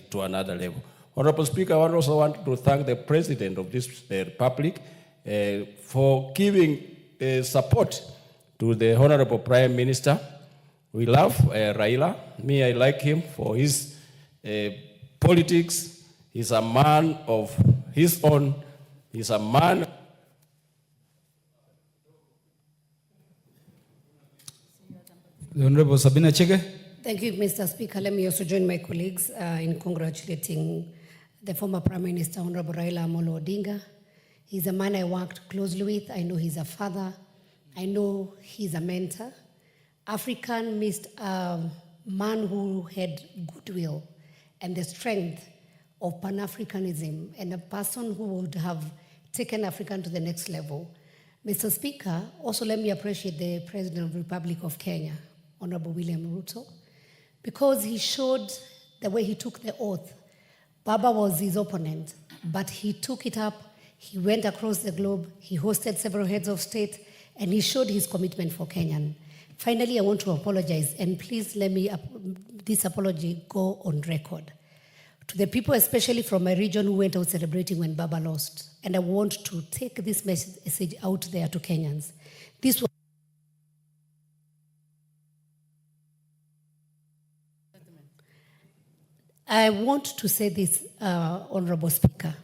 To another level. Honorable Speaker, I also want to thank the President of this Republic for giving support to the Honorable Prime Minister. We love Raila. Me, I like him for his politics. He's a man of his own. He's a man. The Honorable Sabina Chege. Thank you, Mr. Speaker. Let me also join my colleagues in congratulating the former Prime Minister, Honorable Raila Odinga. He's a man I worked closely with. I know he's a father. I know he's a mentor. African missed a man who had goodwill and the strength of Pan-Africanism, and a person who would have taken Africa to the next level. Mr. Speaker, also let me appreciate the President of the Republic of Kenya, Honorable William Ruto, because he showed the way he took the oath. Baba was his opponent, but he took it up. He went across the globe. He hosted several heads of state, and he showed his commitment for Kenyan. Finally, I want to apologize, and please let me, this apology go on record. To the people, especially from my region, who went out celebrating when Baba lost, and I want to take this message out there to Kenyans. This was I want to say this, Honorable Speaker,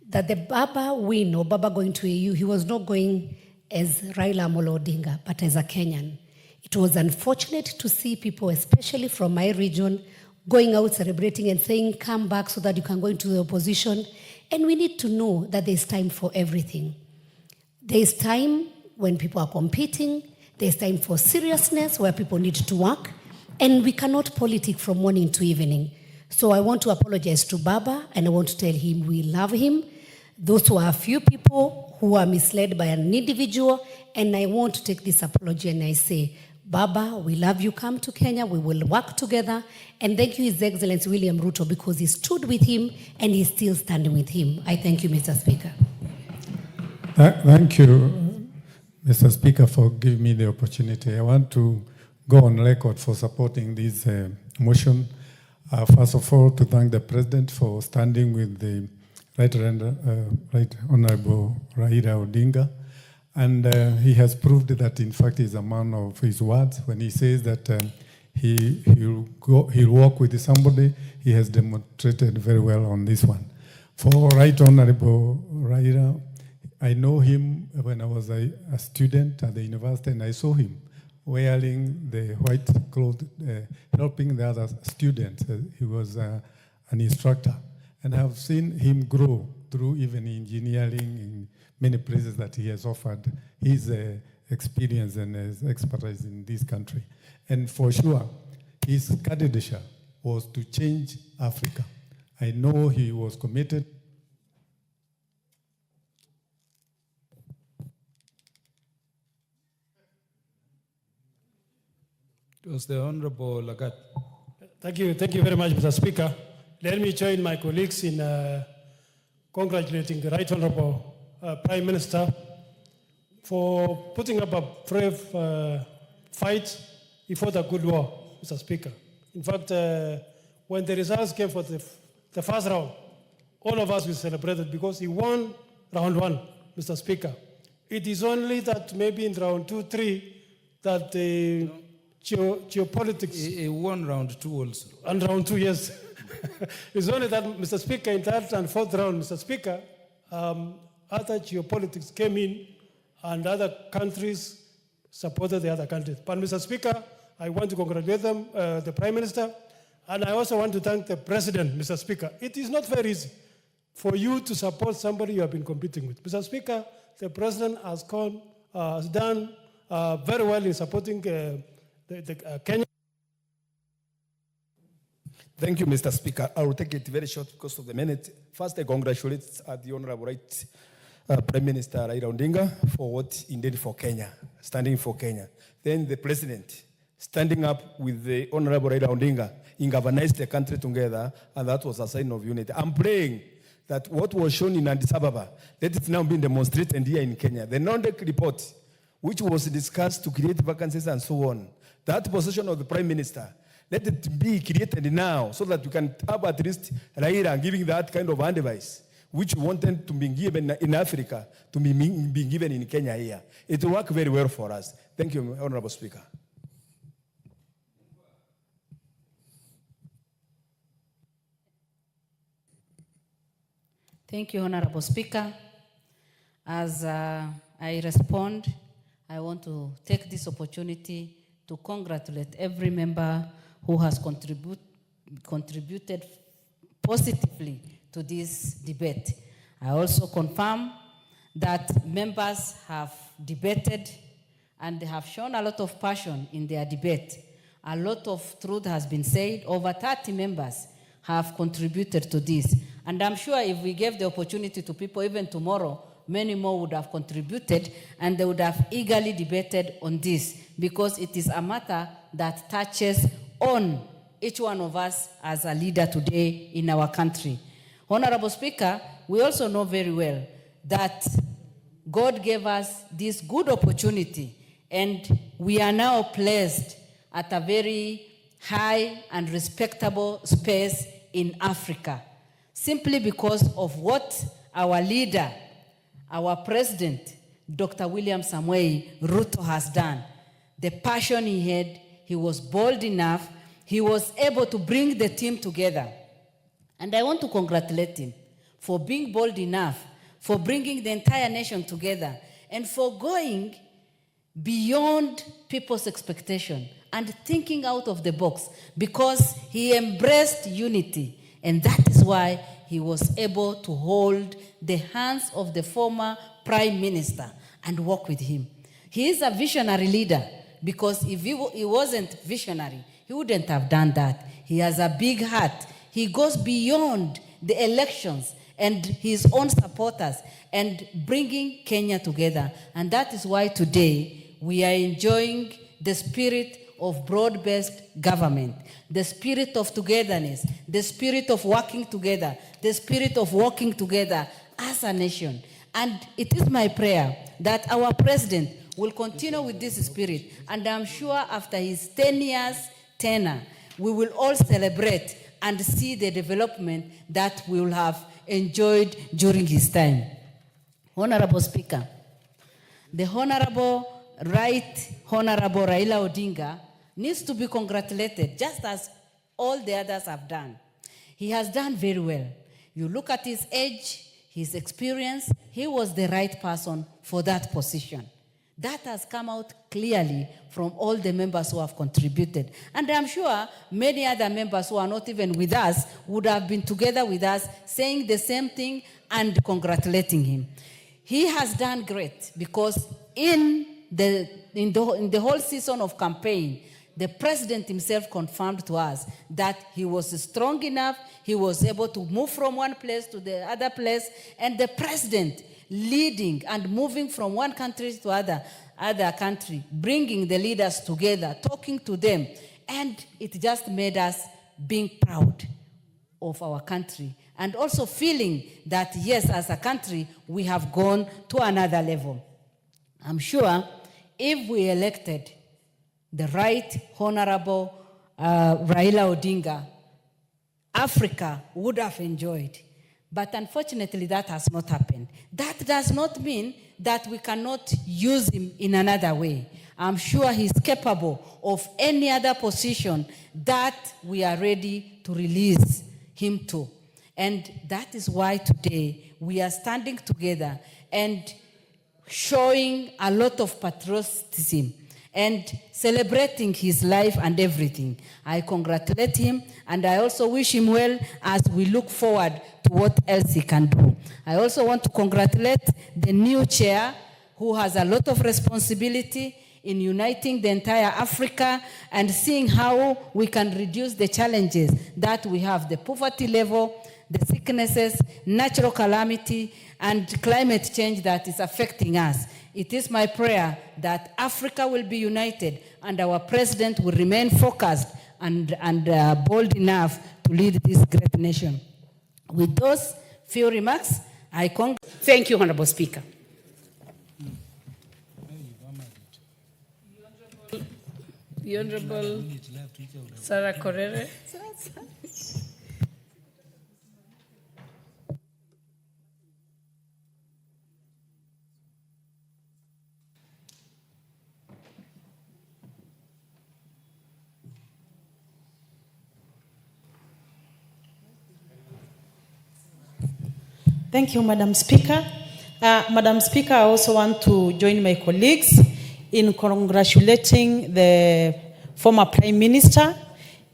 that the Baba win or Baba going to EU, he was not going as Raila Odinga, but as a Kenyan. It was unfortunate to see people, especially from my region, going out celebrating and saying, come back so that you can go into the opposition. And we need to know that there's time for everything. There's time when people are competing. There's time for seriousness where people need to work. And we cannot politic from morning to evening. So I want to apologize to Baba, and I want to tell him we love him. Those who are a few people who are misled by an individual, and I want to take this apology and I say, Baba, we love you. Come to Kenya. We will work together. And thank you, His Excellency William Ruto, because he stood with him and he's still standing with him. I thank you, Mr. Speaker. Thank you, Mr. Speaker, for giving me the opportunity. I want to go on record for supporting this motion. First of all, to thank the President for standing with the Right Honorable Raila Odinga. And he has proved that, in fact, he's a man of his words. When he says that he'll walk with somebody, he has demonstrated very well on this one. For Right Honorable Raila, I know him when I was a student at the university, and I saw him wearing the white clothes, helping the other students. He was an instructor. And I have seen him grow through even engineering in many places that he has offered his experience and his expertise in this country. And for sure, his candidature was to change Africa. I know he was committed. It was the Honorable Lagat. Thank you very much, Mr. Speaker. Let me join my colleagues in congratulating the Right Honorable Prime Minister for putting up a brave fight. He fought a good war, Mr. Speaker. In fact, when the results came for the first round, all of us we celebrated because he won round one, Mr. Speaker. It is only that maybe in round 2, 3 that the geopolitics. He won round 2 also. And round 2, yes. It's only that, Mr. Speaker, in third and fourth round, Mr. Speaker, other geopolitics came in and other countries supported the other countries. But, Mr. Speaker, I want to congratulate them, the Prime Minister, and I also want to thank the President, Mr. Speaker. It is not very easy for you to support somebody you have been competing with. Mr. Speaker, the President has done very well in supporting Kenya. Thank you, Mr. Speaker. I will take it very short because of the minute. First, I congratulate the Honorable Prime Minister Raila Odinga for what he did for Kenya, standing for Kenya. Then the President, standing up with the Honorable Raila Odinga, he galvanized the country together, and that was a sign of unity. I'm praying that what was shown in Addis Ababa, let it now be demonstrated here in Kenya. The NONDEC report, which was discussed to create vacancies and so on. That position of the Prime Minister, let it be created now so that you can have at least Raila giving that kind of advice, which we wanted to be given in Africa, to be given in Kenya here. It will work very well for us. Thank you, Honorable Speaker. Thank you, Honorable Speaker. As I respond, I want to take this opportunity to congratulate every member who has contributed positively to this debate. I also confirm that members have debated and they have shown a lot of passion in their debate. A lot of truth has been said. Over 30 members have contributed to this. And I'm sure if we gave the opportunity to people, even tomorrow, many more would have contributed and they would have eagerly debated on this, because it is a matter that touches on each one of us as a leader today in our country. Honorable Speaker, we also know very well that God gave us this good opportunity and we are now placed at a very high and respectable space in Africa, simply because of what our leader, our president, Dr. William Samoei Ruto has done. The passion he had, he was bold enough, he was able to bring the team together. And I want to congratulate him for being bold enough, for bringing the entire nation together, and for going beyond people's expectation and thinking out of the box, because he embraced unity. And that is why he was able to hold the hands of the former Prime Minister and work with him. He is a visionary leader, because if he wasn't visionary, he wouldn't have done that. He has a big heart. He goes beyond the elections and his own supporters and bringing Kenya together. And that is why today we are enjoying the spirit of broad-based government, the spirit of togetherness, the spirit of working together, the spirit of working together as a nation. And it is my prayer that our president will continue with this spirit. And I'm sure after his 10 years tenure, we will all celebrate and see the development that we will have enjoyed during his time. Honorable Speaker, the Honorable Honorable Raila Odinga needs to be congratulated, just as all the others have done. He has done very well. You look at his age, his experience, he was the right person for that position. That has come out clearly from all the members who have contributed. And I'm sure many other members who are not even with us would have been together with us saying the same thing and congratulating him. He has done great, because in the whole season of campaign, the president himself confirmed to us that he was strong enough, he was able to move from one place to the other place, and the president leading and moving from one country to other country, bringing the leaders together, talking to them, and it just made us being proud of our country, and also feeling that, yes, as a country, we have gone to another level. I'm sure if we elected the right Honorable Raila Odinga, Africa would have enjoyed. But unfortunately, that has not happened. That does not mean that we cannot use him in another way. I'm sure he's capable of any other position that we are ready to release him to. And that is why today we are standing together and showing a lot of patriotism and celebrating his life and everything. I congratulate him, and I also wish him well as we look forward to what else he can do. I also want to congratulate the new chair, who has a lot of responsibility in uniting the entire Africa and seeing how we can reduce the challenges that we have, the poverty level, the sicknesses, natural calamity, and climate change that is affecting us. It is my prayer that Africa will be united and our president will remain focused and bold enough to lead this great nation. With those few remarks, thank you, Honorable Speaker. The Honorable Sarah Korere. Thank you, Madam Speaker. Madam Speaker, I also want to join my colleagues in congratulating the former Prime Minister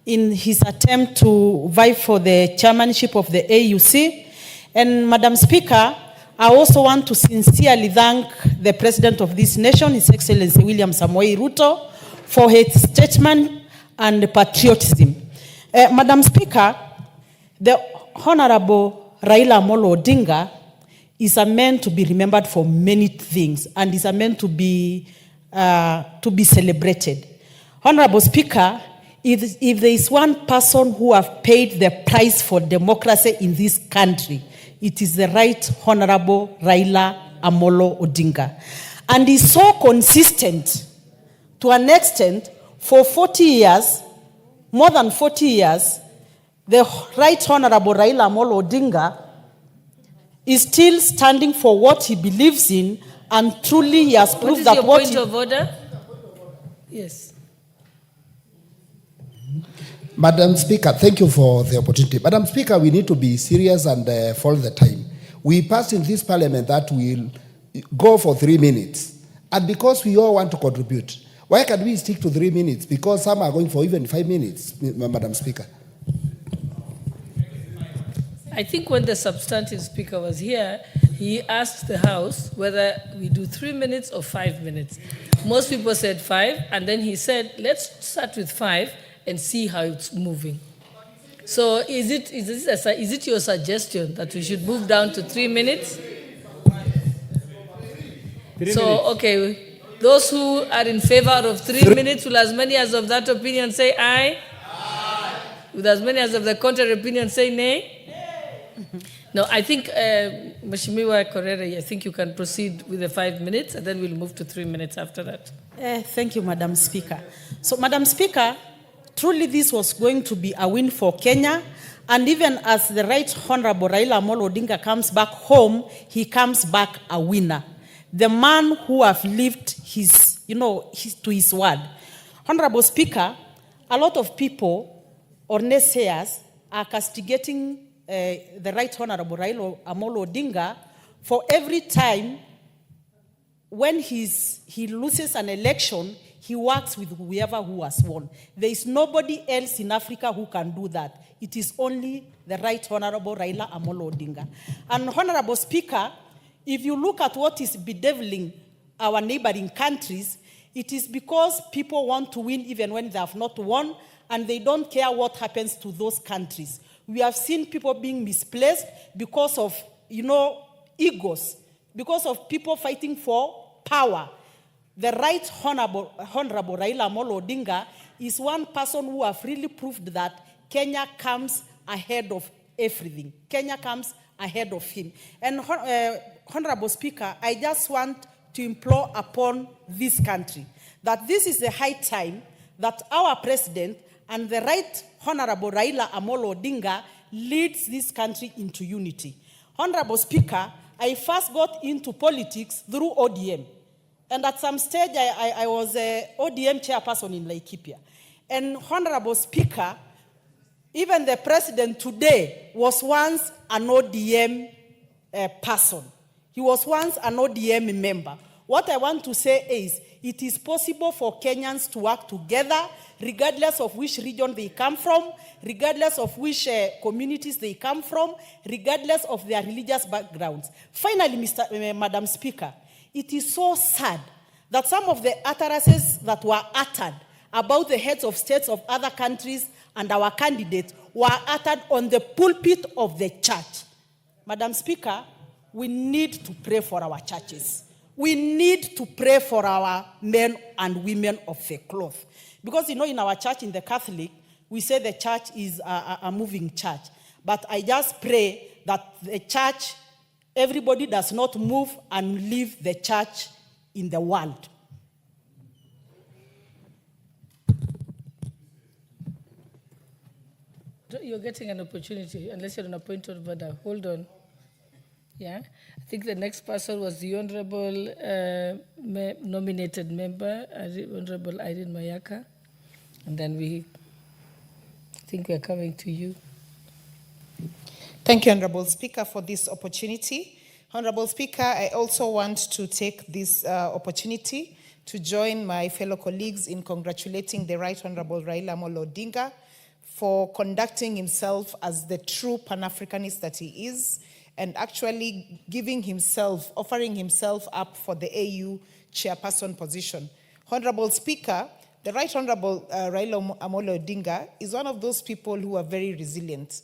in his attempt to vie for the chairmanship of the AUC. And Madam Speaker, I also want to sincerely thank the President of this nation, His Excellency William Samoei Ruto, for his statement and patriotism. Madam Speaker, the Honorable Raila Amolo Odinga is a man to be remembered for many things and is a man to be celebrated. Honorable Speaker, if there is one person who have paid the price for democracy in this country, it is the Right Honorable Raila Amolo Odinga. And he's so consistent to an extent for 40 years, more than 40 years, the Right Honorable Raila Amolo Odinga is still standing for what he believes in, and truly he has proved that what is your point of order? Yes. Madam Speaker, thank you for the opportunity. Madam Speaker, we need to be serious and follow the time. We passed in this parliament that we'll go for 3 minutes. And because we all want to contribute, why can't we stick to 3 minutes? Because some are going for even 5 minutes, Madam Speaker. I think when the substantive speaker was here, he asked the House whether we do 3 minutes or 5 minutes. Most people said 5, and then he said, let's start with 5 and see how it's moving. So is it your suggestion that we should move down to 3 minutes? Okay, those who are in favor of 3 minutes, will as many as of that opinion say aye? Aye. With as many as of the contrary opinion say nay? No, I think, Mheshimiwa Korere, I think you can proceed with the 5 minutes, and then we'll move to 3 minutes after that. Thank you, Madam Speaker. So, Madam Speaker, truly this was going to be a win for Kenya, and even as the Right Honorable Raila Amolo Odinga comes back home, he comes back a winner. The man who have lived to his word. Honorable Speaker, a lot of people or naysayers are castigating the Right Honorable Raila Amolo Odinga for every time when he loses an election, he works with whoever who has won. There is nobody else in Africa who can do that. It is only the Right Honorable Raila Amolo Odinga. And Honorable Speaker, if you look at what is bedeviling our neighboring countries, it is because people want to win even when they have not won, and they don't care what happens to those countries. We have seen people being misplaced because of, egos, because of people fighting for power. The Right Honorable Raila Amolo Odinga is one person who have really proved that Kenya comes ahead of everything. Kenya comes ahead of him. And Honorable Speaker, I just want to implore upon this country that this is the high time that our president and the Right Honorable Raila Amolo Odinga leads this country into unity. Honorable Speaker, I first got into politics through ODM. And at some stage, I was an ODM chairperson in Laikipia. And Honorable Speaker, even the president today was once an ODM person. He was once an ODM member. What I want to say is, it is possible for Kenyans to work together, regardless of which region they come from, regardless of which communities they come from, regardless of their religious backgrounds. Finally, Madam Speaker, it is so sad that some of the utterances that were uttered about the heads of states of other countries and our candidates were uttered on the pulpit of the church. Madam Speaker, we need to pray for our churches. We need to pray for our men and women of the cloth. Because, in our church, in the Catholic, we say the church is a moving church. But I just pray that the church, everybody does not move and leave the church in the world. you're getting an opportunity, unless you're an appointed order. Hold on. Yeah, I think the next person was the Honorable nominated member, Honorable Irene Mayaka. And then I think we're coming to you. Thank you, Honorable Speaker, for this opportunity. Honorable Speaker, I also want to take this opportunity to join my fellow colleagues in congratulating the Right Honorable Raila Amolo Odinga for conducting himself as the true Pan-Africanist that he is, and actually offering himself up for the AU chairperson position. Honorable Speaker, the Right Honorable Raila Amolo Odinga is one of those people who are very resilient.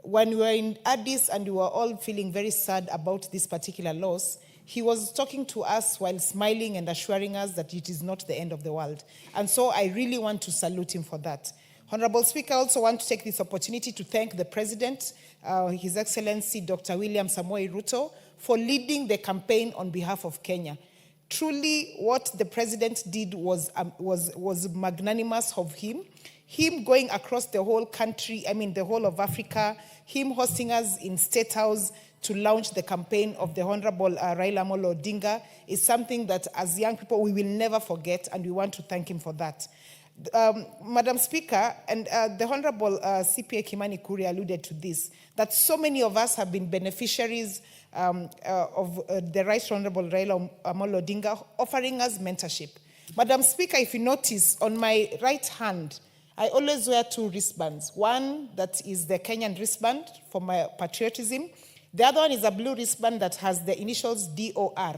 When we were in Addis and we were all feeling very sad about this particular loss, he was talking to us while smiling and assuring us that it is not the end of the world. And so I really want to salute him for that. Honorable Speaker, I also want to take this opportunity to thank the President, His Excellency Dr. William Samoei Ruto, for leading the campaign on behalf of Kenya. Truly, what the President did was magnanimous of him. Him going across the whole country, the whole of Africa, him hosting us in State House to launch the campaign of the Honorable Raila Amolo Odinga is something that as young people we will never forget, and we want to thank him for that. Madam Speaker, and the Honorable CPA Kimani Kuri alluded to this, that so many of us have been beneficiaries of the Right Honorable Raila Amolo Odinga offering us mentorship. Madam Speaker, if you notice, on my right hand, I always wear two wristbands. One that is the Kenyan wristband for my patriotism. The other one is a blue wristband that has the initials DOR,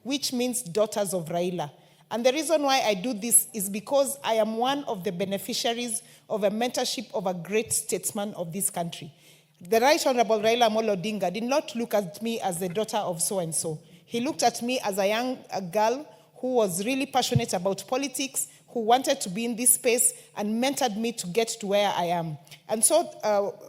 which means Daughters of Raila. And the reason why I do this is because I am one of the beneficiaries of a mentorship of a great statesman of this country. The Right Honorable Raila Amolo Odinga did not look at me as the daughter of so-and-so. He looked at me as a young girl who was really passionate about politics, who wanted to be in this space and mentored me to get to where I am. And so,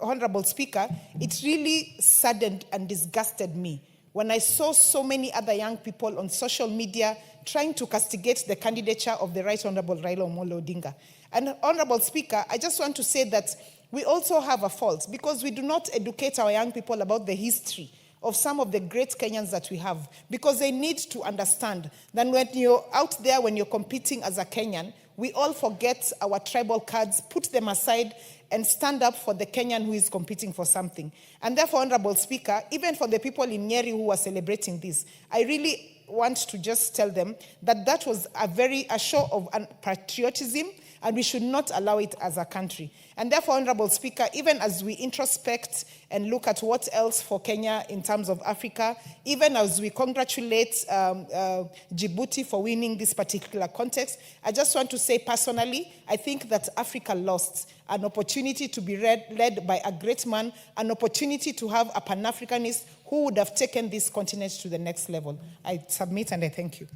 Honorable Speaker, it really saddened and disgusted me when I saw so many other young people on social media trying to castigate the candidature of the Right Honorable Raila Amolo Odinga. And Honorable Speaker, I just want to say that we also have a fault because we do not educate our young people about the history of some of the great Kenyans that we have, because they need to understand that when you're out there, when you're competing as a Kenyan, we all forget our tribal cards, put them aside, and stand up for the Kenyan who is competing for something. And therefore, Honorable Speaker, even for the people in Nyeri who are celebrating this, I really want to just tell them that that was a show of patriotism, and we should not allow it as a country. And therefore, Honorable Speaker, even as we introspect and look at what else for Kenya in terms of Africa, even as we congratulate Djibouti for winning this particular contest, I just want to say personally, I think that Africa lost an opportunity to be led by a great man, an opportunity to have a Pan-Africanist who would have taken this continent to the next level. I submit and I thank you.